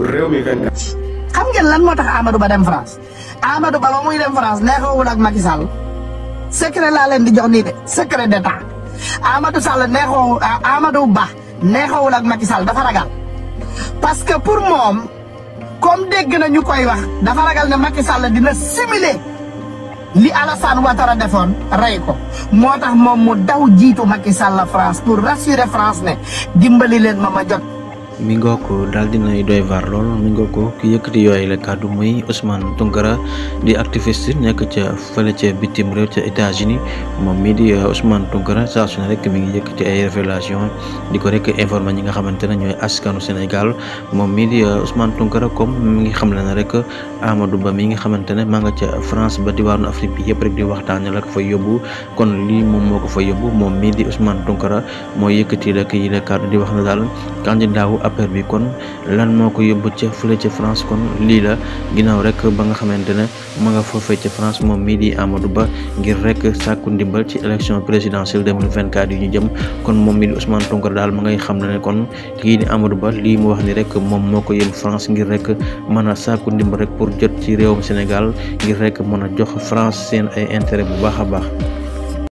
Rewmi 24. xam ngeen lan moo tax Amadou Ba dem France Amadou Ba ba muy dem France neexoowul ak Macky Sall secret laa leen di jox nii de secret d'état Amadou Ba neexoowul ak Macky Sall dafa ragal parce que pour moom comme dégg na ñu koy wax dafa ragal ne Macky Sall dina simuler li Alassane Ouattara defoon rey ko moo tax moom mu daw jiitu Macky Sall France pour rassurer France ne dimbali leen ma jot. mi ngoo ko daal dinay doy waar lool mi ngoo ko ki yëkkati yooyu la kàddu muy Ousmane Tounkara di activiste nekk ca fële ca bitim réew ca États-Unis moom mii di Ousmane Tounkara saa su ne rek mi ngi yëkkati ay révélation di ko rek informer ñi nga xamante ne ñooy askanu Sénégal moom mii di Ousmane Tounkara comme mi ngi xam le ne rek Amadou Ba mi nga xamante ne maa nga ca France ba diwaanu Afrique bi yëpp rek di waxtaane la ko fa yóbbu kon lii moom moo ko fa yóbbu moom mii di Ousmane Tounkara mooy yëkkati rek yi la kàddu di wax na daal candidat wu affaire bi kon lan moo ko yóbbu ca fële ca France kon lii la ginnaaw rek ba nga xamante ne ma nga foofee ca France moom mii di Amadou Ba ngir rek sàkku ndimbal ci élection présidentielle 2024 yu ñu jëm kon moom mii di Ousmane Tounkara daal ma ngay xam ne kon kii di Amadou Ba lii mu wax ni rek moom moo ko yóbbu France ngir rek mën a sàkku ndimbal rek pour jot ci réewum Sénégal ngir rek mën a jox France seen ay intérêt bu baax a baax.